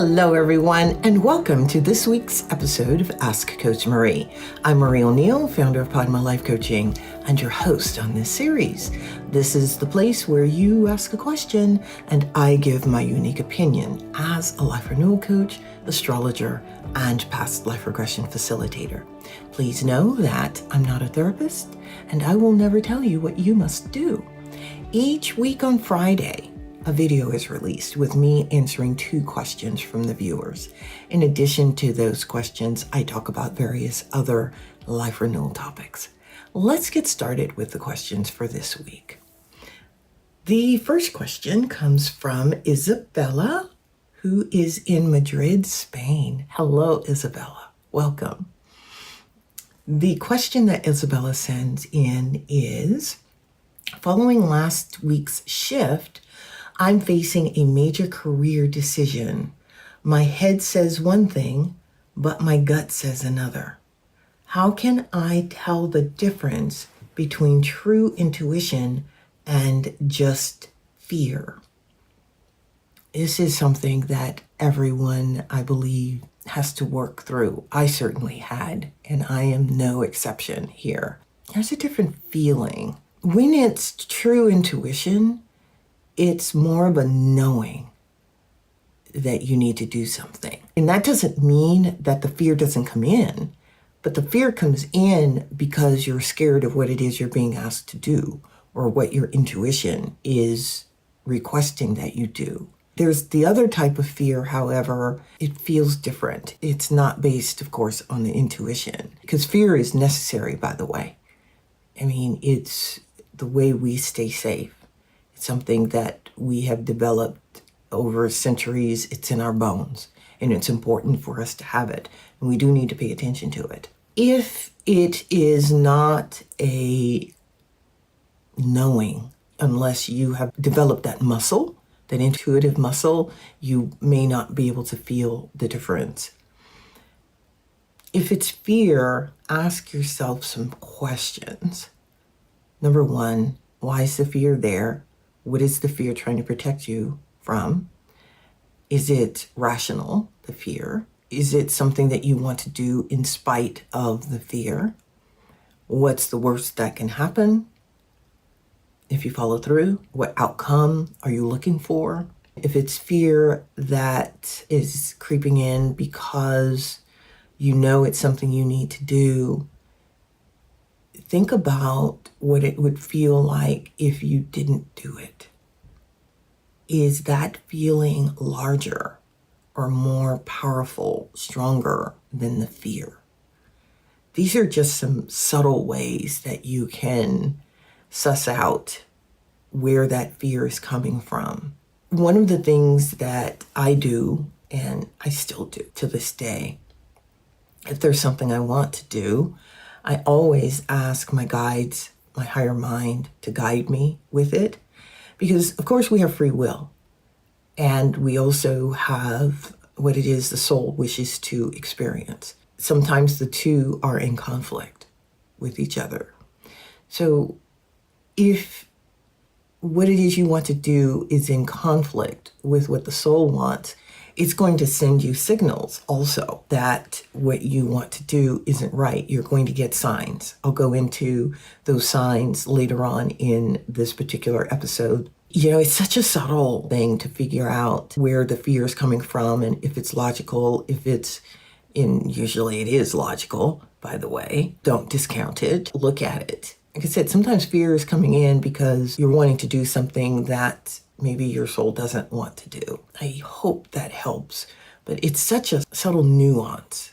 Hello, everyone, and welcome to this week's episode of Ask Coach Marie. I'm Marie O'Neill, founder of Padma Life Coaching, and your host on this series. This is the place where you ask a question, and I give my unique opinion as a life renewal coach, astrologer, and past life regression facilitator. Please know that I'm not a therapist, and I will never tell you what you must do. Each week on Friday, a video is released with me answering 2 questions from the viewers. In addition to those questions, I talk about various other life renewal topics. Let's get started with the questions for this week. The first question comes from Isabella, who is in Madrid, Spain. Hello, Isabella. Welcome. The question that Isabella sends in is, following last week's shift, I'm facing a major career decision. My head says one thing, but my gut says another. How can I tell the difference between true intuition and just fear? This is something that everyone, I believe, has to work through. I certainly had, and I am no exception here. There's a different feeling. When it's true intuition, it's more of a knowing that you need to do something. And that doesn't mean that the fear doesn't come in, but the fear comes in because you're scared of what it is you're being asked to do or what your intuition is requesting that you do. There's the other type of fear, however, it feels different. It's not based, of course, on the intuition, because fear is necessary, by the way. I mean, it's the way we stay safe. Something that we have developed over centuries. It's in our bones, and it's important for us to have it, and we do need to pay attention to it. If it is not a knowing, unless you have developed that muscle, that intuitive muscle, you may not be able to feel the difference. If it's fear, ask yourself some questions. Number 1, why is the fear there? What is the fear trying to protect you from? Is it rational, the fear? Is it something that you want to do in spite of the fear? What's the worst that can happen if you follow through? What outcome are you looking for? If it's fear that is creeping in because you know it's something you need to do, think about what it would feel like if you didn't do it. Is that feeling larger or more powerful, stronger than the fear? These are just some subtle ways that you can suss out where that fear is coming from. One of the things that I do, and I still do to this day, if there's something I want to do, I always ask my guides, my higher mind, to guide me with it. Because, of course, we have free will. And we also have what it is the soul wishes to experience. Sometimes the two are in conflict with each other. So if what it is you want to do is in conflict with what the soul wants, it's going to send you signals also that what you want to do isn't right. You're going to get signs. I'll go into those signs later on in this particular episode. You know, it's such a subtle thing to figure out where the fear is coming from and if it's logical, usually it is logical, by the way. Don't discount it. Look at it. Like I said, sometimes fear is coming in because you're wanting to do something that maybe your soul doesn't want to do. I hope that helps. But it's such a subtle nuance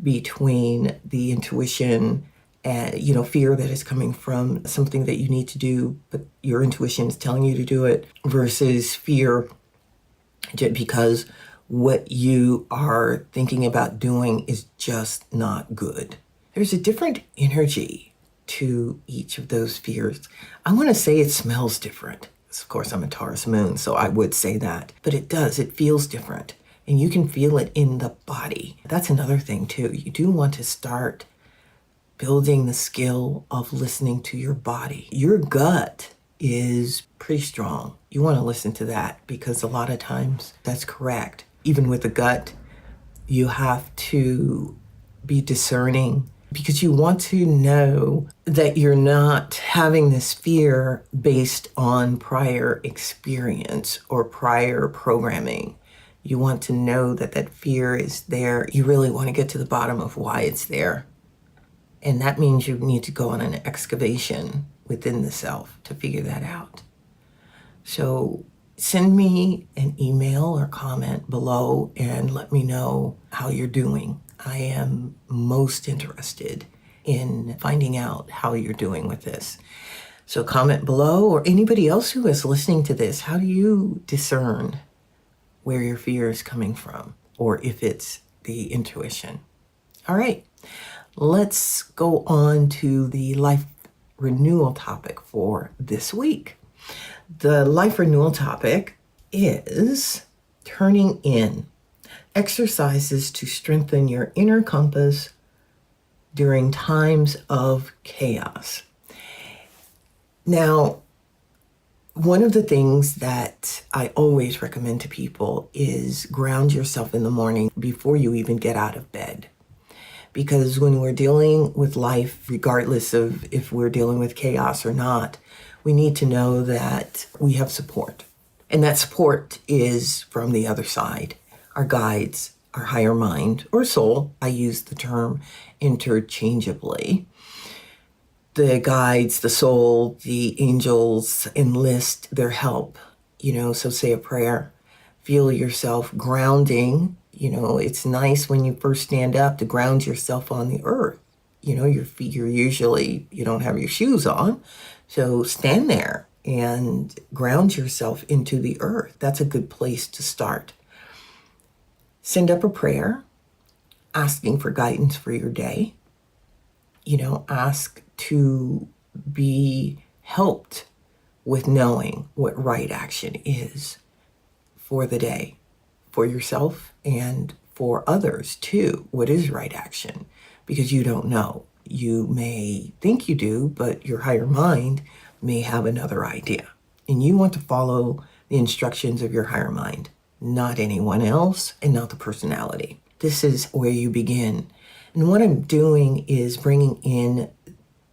between the intuition and, fear that is coming from something that you need to do, but your intuition is telling you to do it, versus fear because what you are thinking about doing is just not good. There's a different energy to each of those fears. I want to say it smells different. Of course, I'm a Taurus moon, so I would say that. But it does. It feels different. And you can feel it in the body. That's another thing, too. You do want to start building the skill of listening to your body. Your gut is pretty strong. You want to listen to that because a lot of times that's correct. even with the gut, you have to be discerning because you want to know that you're not having this fear based on prior experience or prior programming. You want to know that that fear is there. You really want to get to the bottom of why it's there. And that means you need to go on an excavation within the self to figure that out. So send me an email or comment below and let me know how you're doing. I am most interested in finding out how you're doing with this. So comment below, or anybody else who is listening to this, how do you discern where your fear is coming from, or if it's the intuition? All right, let's go on to the life renewal topic for this week. The life renewal topic is turning in, exercises to strengthen your inner compass during times of chaos. Now, one of the things that I always recommend to people is ground yourself in the morning before you even get out of bed. Because when we're dealing with life, regardless of if we're dealing with chaos or not, we need to know that we have support. And that support is from the other side, our guides, our higher mind or soul. I use the term interchangeably. The guides, the soul, the angels enlist their help, so say a prayer, feel yourself grounding. It's nice when you first stand up to ground yourself on the earth. Your feet are usually, you don't have your shoes on. So stand there and ground yourself into the earth. That's a good place to start. Send up a prayer asking for guidance for your day. Ask to be helped with knowing what right action is for the day, for yourself and for others too. What is right action? Because you don't know. You may think you do, but your higher mind may have another idea. And you want to follow the instructions of your higher mind, not anyone else and not the personality. This is where you begin. And what I'm doing is bringing in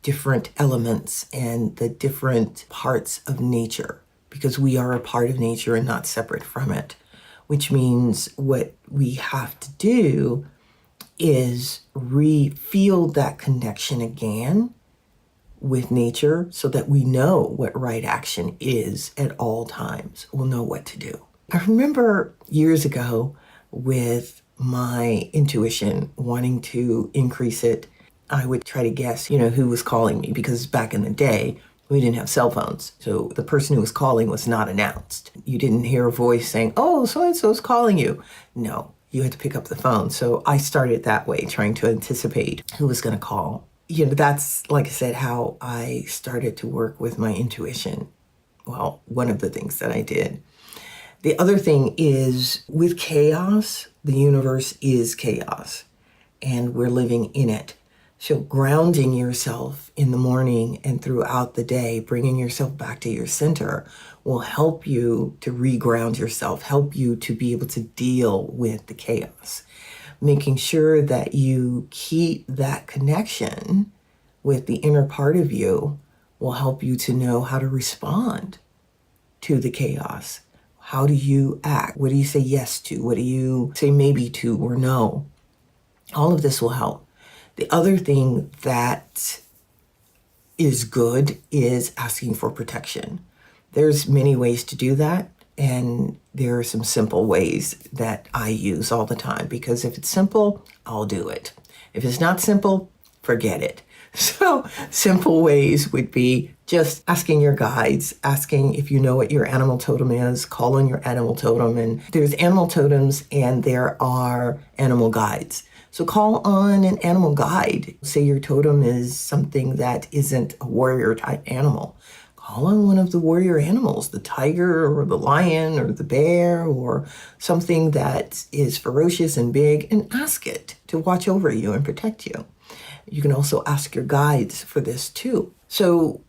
different elements and the different parts of nature, because we are a part of nature and not separate from it, which means what we have to do is feel that connection again with nature so that we know what right action is at all times. We'll know what to do. I remember years ago with my intuition wanting to increase it, I would try to guess, who was calling me, because back in the day, we didn't have cell phones. So the person who was calling was not announced. You didn't hear a voice saying, "Oh, so-and-so is calling you." No, you had to pick up the phone. So I started that way, trying to anticipate who was going to call. That's, like I said, how I started to work with my intuition. Well, one of the things that I did. The other thing is, with chaos, the universe is chaos, and we're living in it. So grounding yourself in the morning and throughout the day, bringing yourself back to your center, will help you to reground yourself, help you to be able to deal with the chaos. Making sure that you keep that connection with the inner part of you will help you to know how to respond to the chaos. How do you act? What do you say yes to? What do you say maybe to or no? All of this will help. The other thing that is good is asking for protection. There's many ways to do that, and there are some simple ways that I use all the time, because if it's simple, I'll do it. If it's not simple, forget it. So simple ways would be just asking your guides, asking if you know what your animal totem is, call on your animal totem. And there's animal totems and there are animal guides. So call on an animal guide. Say your totem is something that isn't a warrior type animal. Call on one of the warrior animals, the tiger or the lion or the bear or something that is ferocious and big, and ask it to watch over you and protect you. You can also ask your guides for this too. So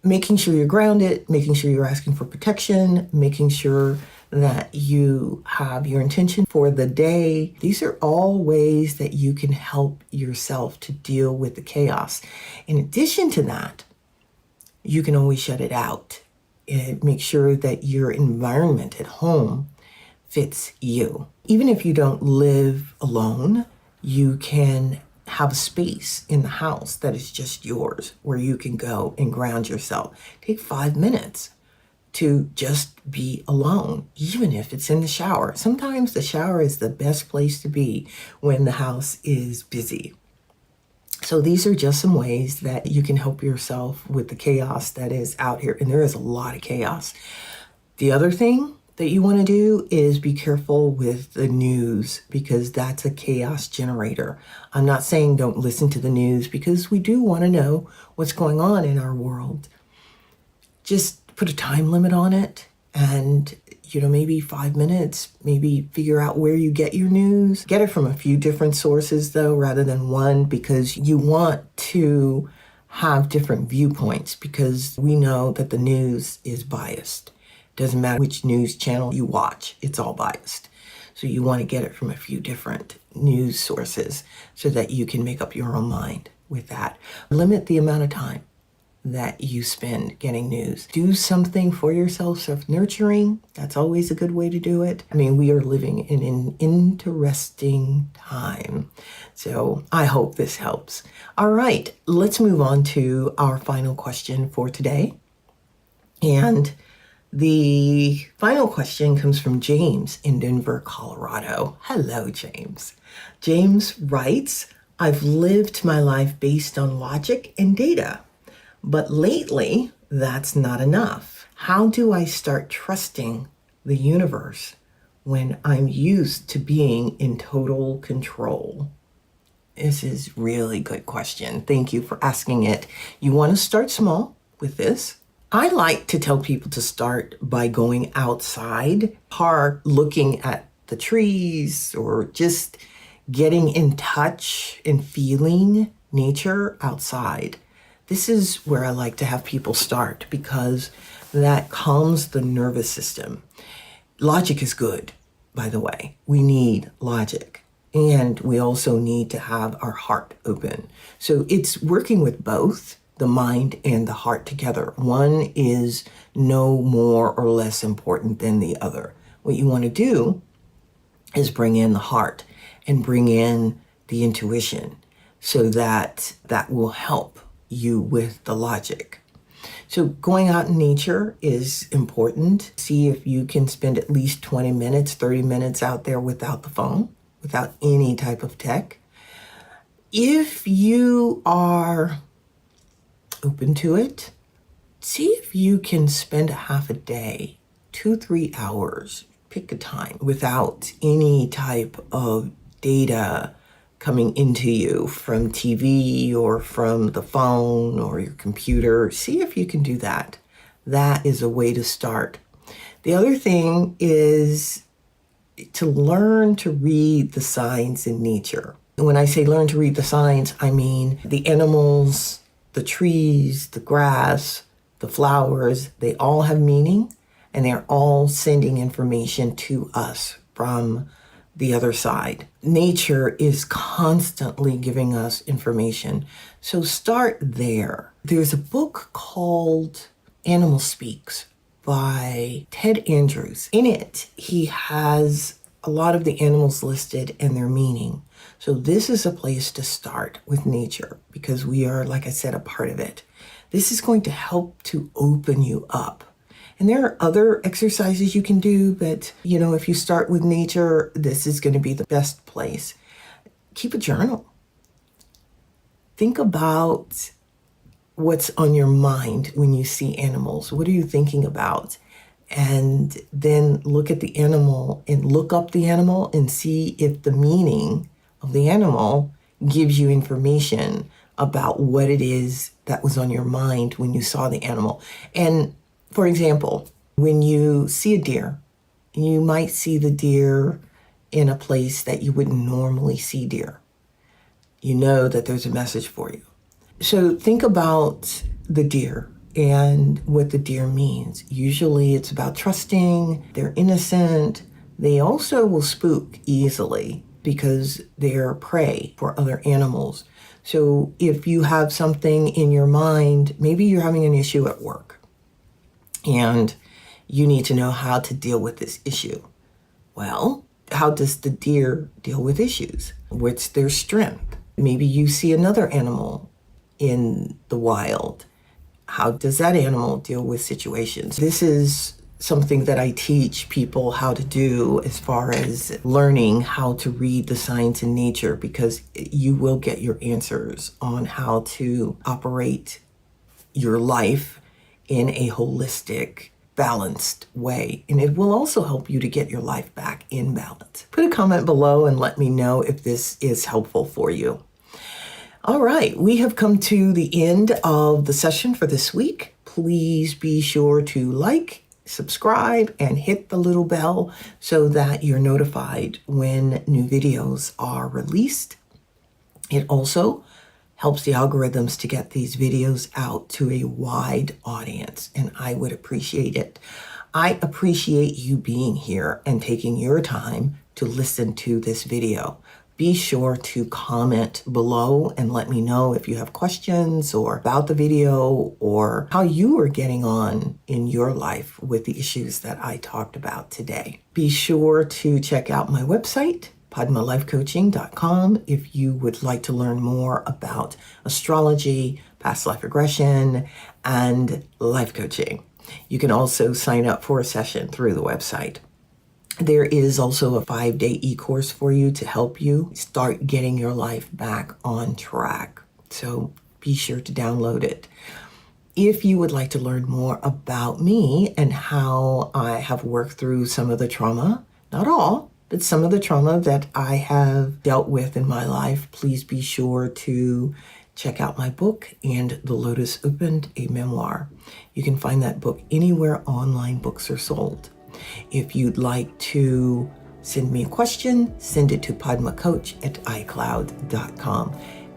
making sure you're grounded, making sure you're asking for protection, making sure that you have your intention for the day. These are all ways that you can help yourself to deal with the chaos. In addition to that, you can always shut it out and make sure that your environment at home fits you. Even if you don't live alone, you can have a space in the house that is just yours where you can go and ground yourself. Take 5 minutes to just be alone, even if it's in the shower. Sometimes the shower is the best place to be when the house is busy. So these are just some ways that you can help yourself with the chaos that is out here. And there is a lot of chaos. The other thing that you want to do is be careful with the news, because that's a chaos generator. I'm not saying don't listen to the news, because we do want to know what's going on in our world. Just put a time limit on it, and maybe 5 minutes, maybe figure out where you get your news. Get it from a few different sources though, rather than one, because you want to have different viewpoints, because we know that the news is biased. Doesn't matter which news channel you watch, it's all biased. So you want to get it from a few different news sources so that you can make up your own mind with that. Limit the amount of time that you spend getting news. Do something for yourself, self-nurturing. That's always a good way to do it. I mean, we are living in an interesting time. So I hope this helps. All right, let's move on to our final question for today. And the final question comes from James in Denver, Colorado. Hello, James. James writes, I've lived my life based on logic and data, but lately that's not enough. How do I start trusting the universe when I'm used to being in total control? This is a really good question. Thank you for asking it. You want to start small with this. I like to tell people to start by going outside, park, looking at the trees, or just getting in touch and feeling nature outside. This is where I like to have people start, because that calms the nervous system. Logic is good, by the way. We need logic. And we also need to have our heart open. So it's working with both the mind and the heart together. One is no more or less important than the other. What you want to do is bring in the heart and bring in the intuition, so that will help you with the logic. So going out in nature is important. See if you can spend at least 20 minutes, 30 minutes out there without the phone, without any type of tech. If you are open to it, see if you can spend a half a day, 2-3 hours, pick a time, without any type of data coming into you from TV or from the phone or your computer. See if you can do that. That is a way to start. The other thing is to learn to read the signs in nature. And when I say learn to read the signs, I mean the animals, the trees, the grass, the flowers, they all have meaning, and they're all sending information to us from the other side. Nature is constantly giving us information. So start there. There's a book called Animal Speaks by Ted Andrews. In it, he has a lot of the animals listed and their meaning. So this is a place to start with nature, because we are, like I said, a part of it. This is going to help to open you up. And there are other exercises you can do, but if you start with nature, this is going to be the best place. Keep a journal. Think about what's on your mind when you see animals. What are you thinking about? And then look at the animal and look up the animal and see if the meaning of the animal gives you information about what it is that was on your mind when you saw the animal. And for example, when you see a deer, you might see the deer in a place that you wouldn't normally see deer. You know that there's a message for you. So think about the deer and what the deer means. Usually it's about trusting, they're innocent. They also will spook easily because they're prey for other animals. So if you have something in your mind, maybe you're having an issue at work and you need to know how to deal with this issue. Well, how does the deer deal with issues? What's their strength? Maybe you see another animal in the wild. How does that animal deal with situations? This is something that I teach people how to do as far as learning how to read the signs in nature, because you will get your answers on how to operate your life in a holistic, balanced way. And it will also help you to get your life back in balance. Put a comment below and let me know if this is helpful for you. All right, we have come to the end of the session for this week. Please be sure to like, subscribe, and hit the little bell so that you're notified when new videos are released. It also helps the algorithms to get these videos out to a wide audience, and I would appreciate it. I appreciate you being here and taking your time to listen to this video. Be sure to comment below and let me know if you have questions or about the video or how you are getting on in your life with the issues that I talked about today. Be sure to check out my website, padmalifecoaching.com, if you would like to learn more about astrology, past life regression, and life coaching. You can also sign up for a session through the website. There is also a 5-day e-course for you to help you start getting your life back on track. So be sure to download it. If you would like to learn more about me and how I have worked through some of the trauma, not all, but some of the trauma that I have dealt with in my life, please be sure to check out my book, And the Lotus Opened, a memoir. You can find that book anywhere online books are sold. If you'd like to send me a question, send it to padmacoach@icloud.com.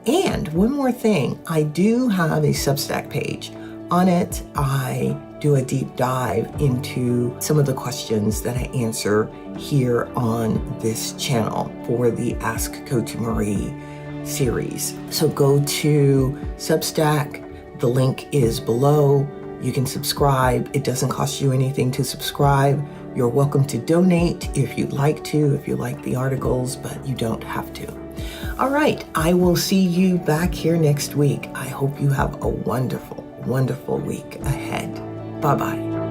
And one more thing, I do have a Substack page. On it, I do a deep dive into some of the questions that I answer here on this channel for the Ask Coach Marie series. So go to Substack. The link is below. You can subscribe. It doesn't cost you anything to subscribe. You're welcome to donate if you'd like to, if you like the articles, but you don't have to. All right, I will see you back here next week. I hope you have a wonderful, wonderful week ahead. Bye-bye.